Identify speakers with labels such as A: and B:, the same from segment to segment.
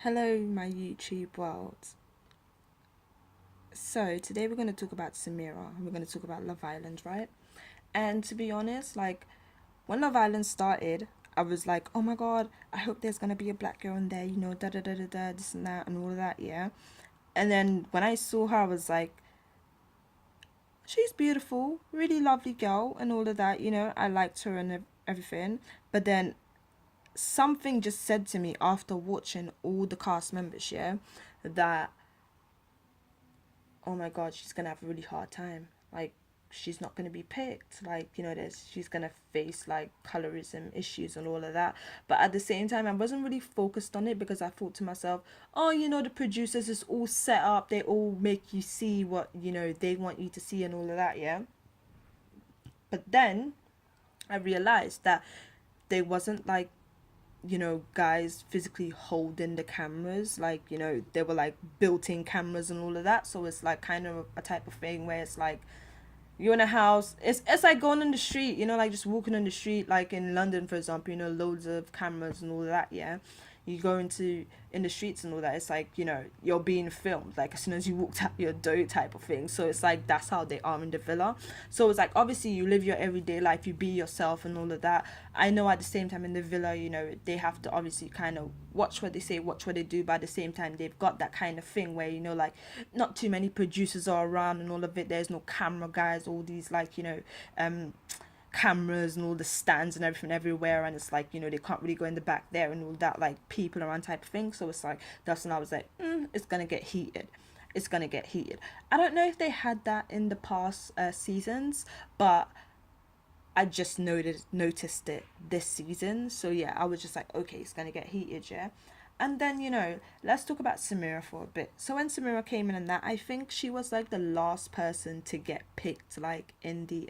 A: Hello, my YouTube world. So, today we're going to talk about Samira. We're going to talk about Love Island, right? And to be honest, when Love Island started, I was like, oh my god, I hope there's going to be a black girl in there, da da da da da, this and that, and all of that, yeah. And then when I saw her, I was like, she's beautiful, really lovely girl, and all of that, I liked her and everything. But then something just said to me after watching all the cast members, yeah, that oh my god, she's gonna have a really hard time. Like, she's not gonna be picked. Like, she's gonna face like colorism issues and all of that. But at the same time, I wasn't really focused on it because I thought to myself, oh, the producers is all set up. They all make you see what they want you to see and all of that. Yeah. But then I realized that they wasn't like guys physically holding the cameras, like they were like built-in cameras and all of that. So it's like kind of a type of thing where it's like you're in a house. It's like going on the street, like just walking on the street, like in London, for example, loads of cameras and all of that. Yeah, you go into in the streets and all that. It's like you're being filmed, like as soon as you walked out your door type of thing. So it's like that's how they are in the villa. So it's like obviously you live your everyday life, you be yourself and all of that. I know at the same time in the villa, they have to obviously kind of watch what they say, watch what they do, but at the same time they've got that kind of thing where like not too many producers are around and all of it. There's no camera guys, all these like cameras and all the stands and everything everywhere, and it's like they can't really go in the back there and all that, like people around type of thing. So it's like that's when I was like, it's gonna get heated. It's gonna get heated. I don't know if they had that in the past seasons, but I just noticed it this season. So yeah, I was just like, okay, it's gonna get heated, yeah. And then let's talk about Samira for a bit. So when Samira came in and that, I think she was like the last person to get picked, like in the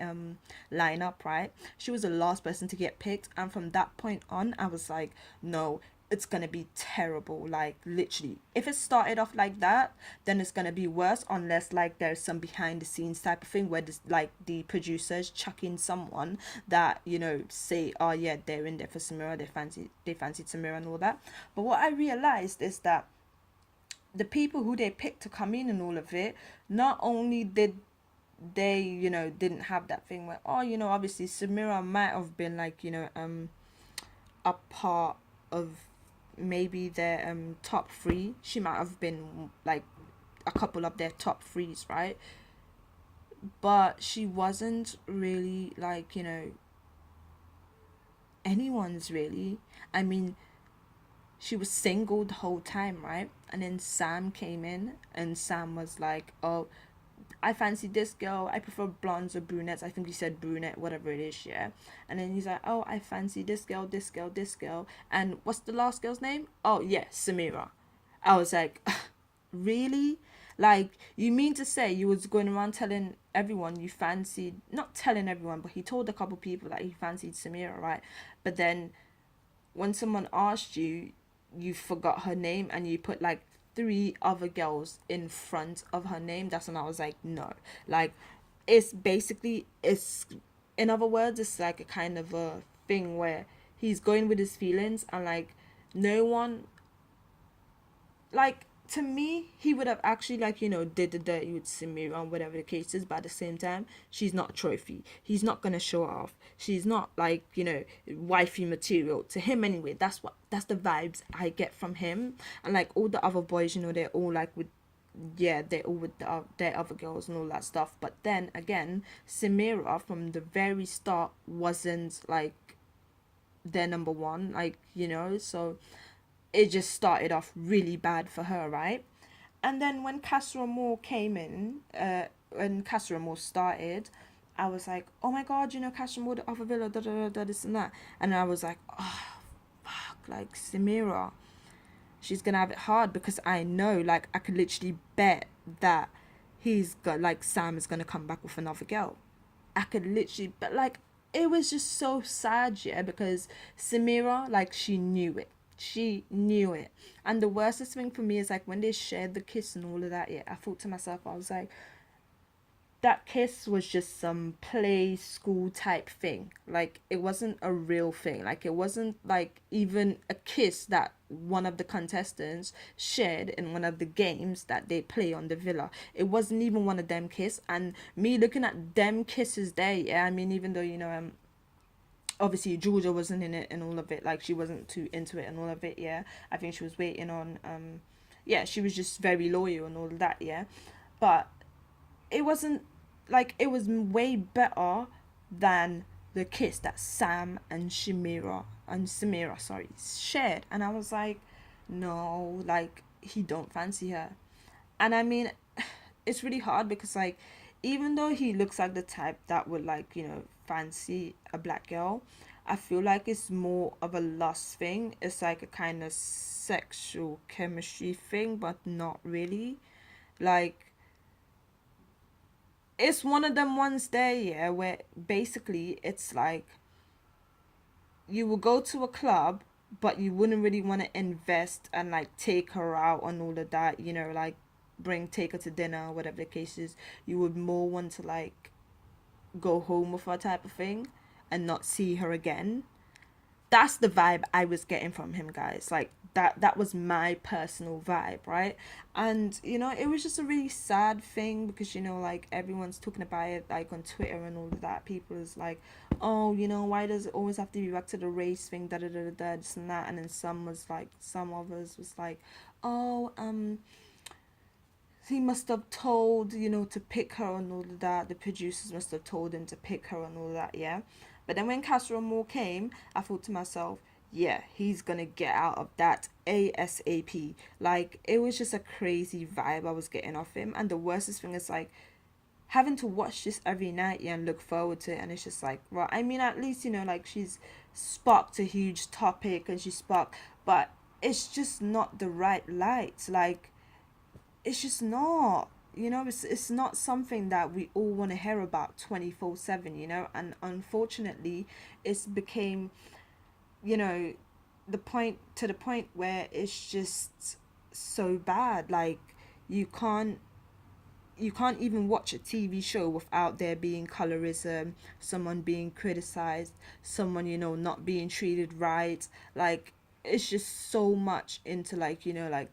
A: lineup, right? She was the last person to get picked, and from that point on, I was like, no, it's gonna be terrible. Like literally, if it started off like that, then it's gonna be worse unless like there's some behind the scenes type of thing where this like the producers chuck in someone that say, oh yeah, they're in there for Samira, they fancied Samira and all that. But what I realized is that the people who they picked to come in and all of it, not only did they didn't have that thing where, oh, obviously Samira might have been like a part of maybe their top three. She might have been like a couple of their top threes, right? But she wasn't really like anyone's really. I mean, she was single the whole time, right? And then Sam came in, and Sam was like, oh, I fancy this girl. I prefer blondes or brunettes. I think he said brunette, whatever it is, yeah. And then he's like, oh, I fancy this girl, this girl, this girl. And what's the last girl's name? Oh, yeah, Samira. I was like, really? Like, you mean to say you was going around telling everyone you fancied, not telling everyone, but he told a couple people that he fancied Samira, right? But then when someone asked you, you forgot her name and you put like three other girls in front of her name. That's when I was like, no. Like, it's basically, it's, in other words, it's like a kind of a thing where he's going with his feelings, and like no one, like, to me, he would have actually like did the dirty with Samira and whatever the case is. But at the same time, she's not a trophy. He's not gonna show off. She's not like wifey material to him anyway. That's the vibes I get from him. And like all the other boys, they're all like with, yeah, they're all with their other girls and all that stuff. But then again, Samira from the very start wasn't like their number one, like so it just started off really bad for her, right? And then when Castor Moore came in, when Castor Moore started, I was like, oh my god, Castor Moore, the other villa, da da da, this and that. And I was like, oh, fuck, like Samira, she's gonna have it hard because I know, like, I could literally bet that he's got, like, Sam is gonna come back with another girl. I could literally, but like, it was just so sad, yeah, because Samira, like, she knew it. She knew it. And the worstest thing for me is like when they shared the kiss and all of that, yeah, I thought to myself, I was like, that kiss was just some play school type thing. Like it wasn't a real thing. Like it wasn't like even a kiss that one of the contestants shared in one of the games that they play on the villa. It wasn't even one of them kiss. And me looking at them kisses there, yeah, I mean, even though, obviously Georgia wasn't in it and all of it, like she wasn't too into it and all of it, yeah. I think she was waiting on yeah, she was just very loyal and all of that, yeah. But it wasn't like, it was way better than the kiss that Sam and Samira, sorry, shared. And I was like, no, like he don't fancy her. And I mean, it's really hard because like, even though he looks like the type that would like, fancy a black girl, I feel like it's more of a lust thing. It's like a kind of sexual chemistry thing, but not really. Like, it's one of them ones there, yeah, where basically it's like you will go to a club, but you wouldn't really want to invest and like take her out on all of that, like take her to dinner, whatever the case is. You would more want to like go home with her type of thing and not see her again. That's the vibe I was getting from him, guys. Like that was my personal vibe, right? And it was just a really sad thing because like everyone's talking about it like on Twitter and all of that. People is like, oh, why does it always have to be back to the race thing, da da da da, this and that. And then some of us was like, oh, he must have told, to pick her and all of that. The producers must have told him to pick her and all of that, yeah. But then when Castor Moore came, I thought to myself, yeah, he's gonna get out of that ASAP. Like, it was just a crazy vibe I was getting off him. And the worstest thing is like having to watch this every night, yeah, and look forward to it. And it's just like, well, I mean, at least, like she's sparked a huge topic and she sparked, but it's just not the right light. Like, it's just not, it's not something that we all want to hear about 24/7, and unfortunately it's became, the point where it's just so bad. Like, you can't even watch a TV show without there being colorism, someone being criticized, someone, not being treated right. Like, it's just so much into like, like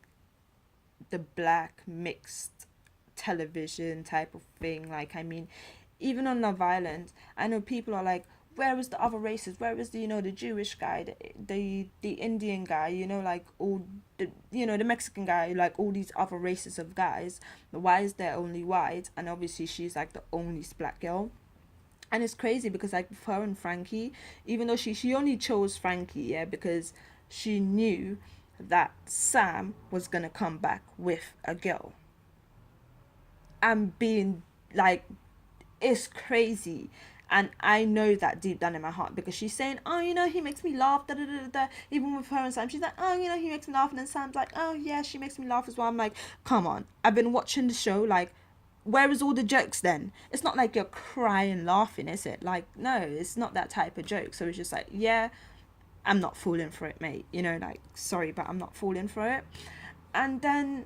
A: the black mixed television type of thing. Like, I mean, even on Love Island, I know people are like, where is the other races? Where is the, the Jewish guy, the Indian guy, like all the, the Mexican guy, like all these other races of guys? Why is there only white? And obviously she's like the only black girl. And it's crazy because like with her and Frankie, even though she only chose Frankie, yeah, because she knew that Sam was gonna come back with a girl. And being like, it's crazy. And I know that deep down in my heart because she's saying, oh, he makes me laugh, da da da da. Even with her and Sam, she's like, oh, he makes me laugh. And then Sam's like, oh, yeah, she makes me laugh as well. I'm like, come on. I've been watching the show, like, where is all the jokes then? It's not like you're crying laughing, is it? Like, no, it's not that type of joke. So it's just like, yeah, I'm not falling for it, mate. Like, sorry, but I'm not falling for it. And then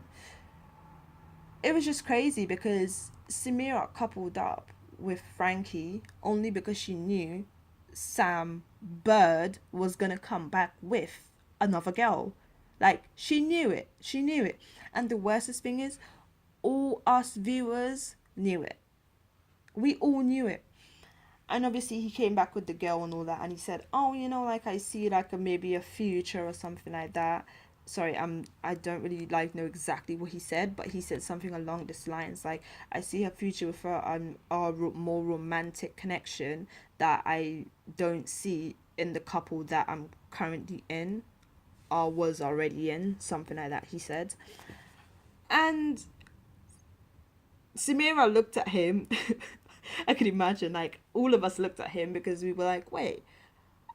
A: it was just crazy because Samira coupled up with Frankie only because she knew Sam Bird was going to come back with another girl. Like, she knew it. She knew it. And the worstest thing is, all us viewers knew it. We all knew it. And obviously he came back with the girl and all that, and he said, oh, like I see like maybe a future or something like that. Sorry, I don't really like know exactly what he said, but he said something along this lines like, I see a future with her, a more romantic connection that I don't see in the couple that I'm currently in or was already in, something like that he said. And Samira looked at him. I could imagine, like, all of us looked at him because we were like, wait,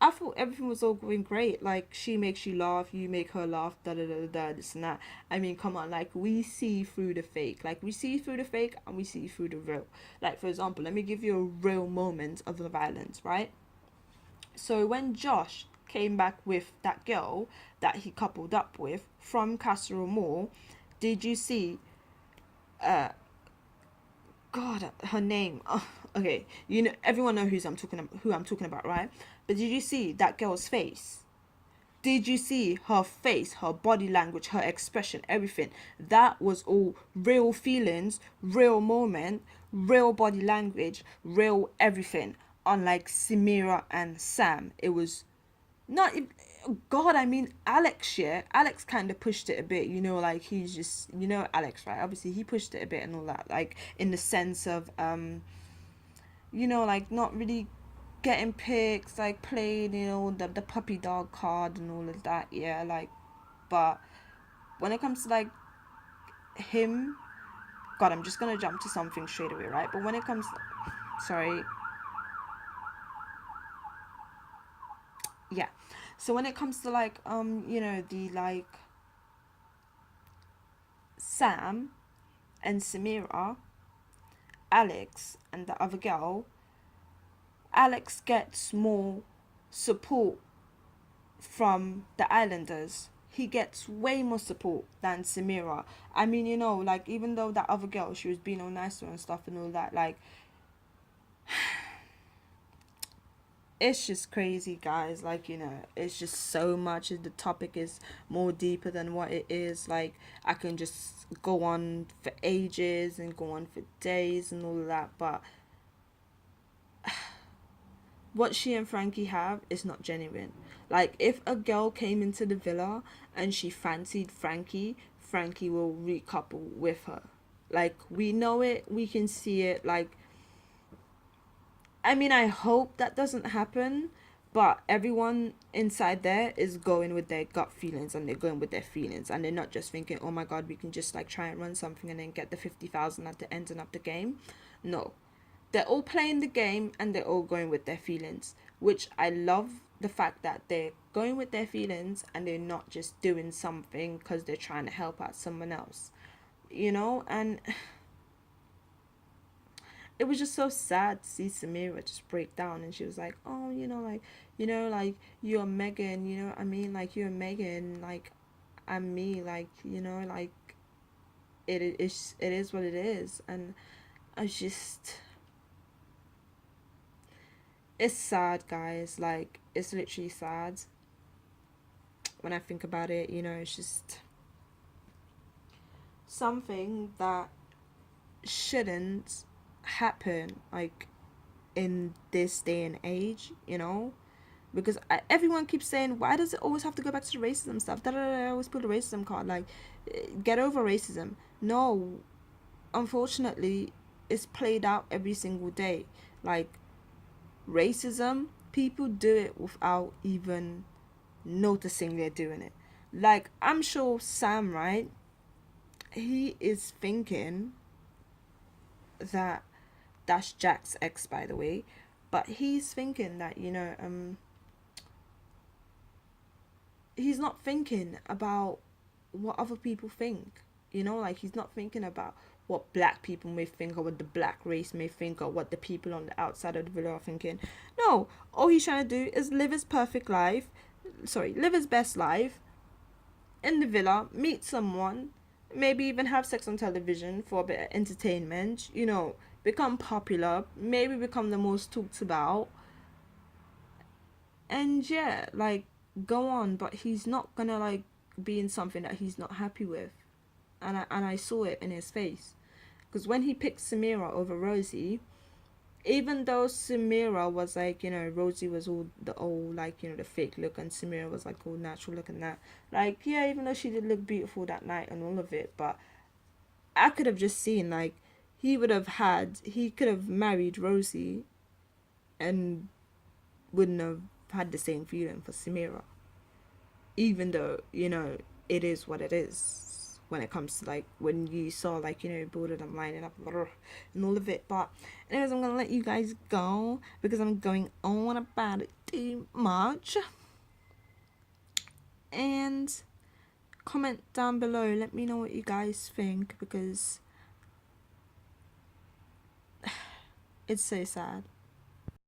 A: I thought everything was all going great. Like, she makes you laugh, you make her laugh, da da da da, this and that. I mean, come on, like, we see through the fake. Like, we see through the fake and we see through the real. Like, for example, let me give you a real moment of the violence, right? So when Josh came back with that girl that he coupled up with from Castle Moore, did you see God, her name. Oh, okay, everyone know who I'm talking about, right? But did you see that girl's face? Did you see her face, her body language, her expression, everything? That was all real feelings, real moment, real body language, real everything. Unlike Simira and Sam, it was not. God, I mean Alex. Yeah, Alex kind of pushed it a bit. Like he's just, Alex, right? Obviously, he pushed it a bit and all that. Like in the sense of like not really getting pics, like playing, the puppy dog card and all of that. Yeah, like, but when it comes to like him, God, I'm just gonna jump to something straight away, right? But when it comes, sorry, yeah. So when it comes to like, the like Sam and Samira, Alex and the other girl, Alex gets more support from the Islanders. He gets way more support than Samira. I mean, like even though that other girl, she was being all nice to her and stuff and all that, like it's just crazy, guys. Like, it's just so much. The topic is more deeper than what it is. Like, I can just go on for ages and go on for days and all of that, but what she and Frankie have is not genuine. Like, if a girl came into the villa and she fancied Frankie, Frankie will recouple with her. Like, we know it, we can see it. Like, I mean, I hope that doesn't happen, but everyone inside there is going with their gut feelings, and they're going with their feelings, and they're not just thinking, oh my God, we can just like try and run something and then get the 50,000 at the ending of the game. No, they're all playing the game and they're all going with their feelings, which I love the fact that they're going with their feelings and they're not just doing something because they're trying to help out someone else, and it was just so sad to see Samira just break down, and she was like, oh, like you're Megan, you know what I mean, like you're Megan, like I'm me, like like it is what it is. And I just, it's sad, guys. Like, it's literally sad when I think about it. It's just something that shouldn't happen, like in this day and age, because everyone keeps saying, why does it always have to go back to the racism stuff? I always put a racism card, like, get over racism. No, unfortunately, it's played out every single day. Like, racism, people do it without even noticing they're doing it. Like, I'm sure Sam, right, he is thinking that that's Jack's ex, by the way, but he's thinking that, he's not thinking about what other people think, like he's not thinking about what black people may think, or what the black race may think, or what the people on the outside of the villa are thinking. No, all he's trying to do is live his live his best life in the villa, meet someone, maybe even have sex on television for a bit of entertainment, become popular, maybe become the most talked about, and yeah, like, go on. But he's not gonna like be in something that he's not happy with, and I saw it in his face, because when he picked Samira over Rosie, even though Samira was like, Rosie was all the old, like, the fake look, and Samira was like all natural look and that, like, yeah, even though she did look beautiful that night and all of it, but I could have just seen, like, he could have married Rosie and wouldn't have had the same feeling for Samira, even though, it is what it is when it comes to, like, when you saw, like, both of them lining up and all of it. But anyways, I'm gonna let you guys go because I'm going on about it too much. And comment down below, let me know what you guys think, because it's so sad.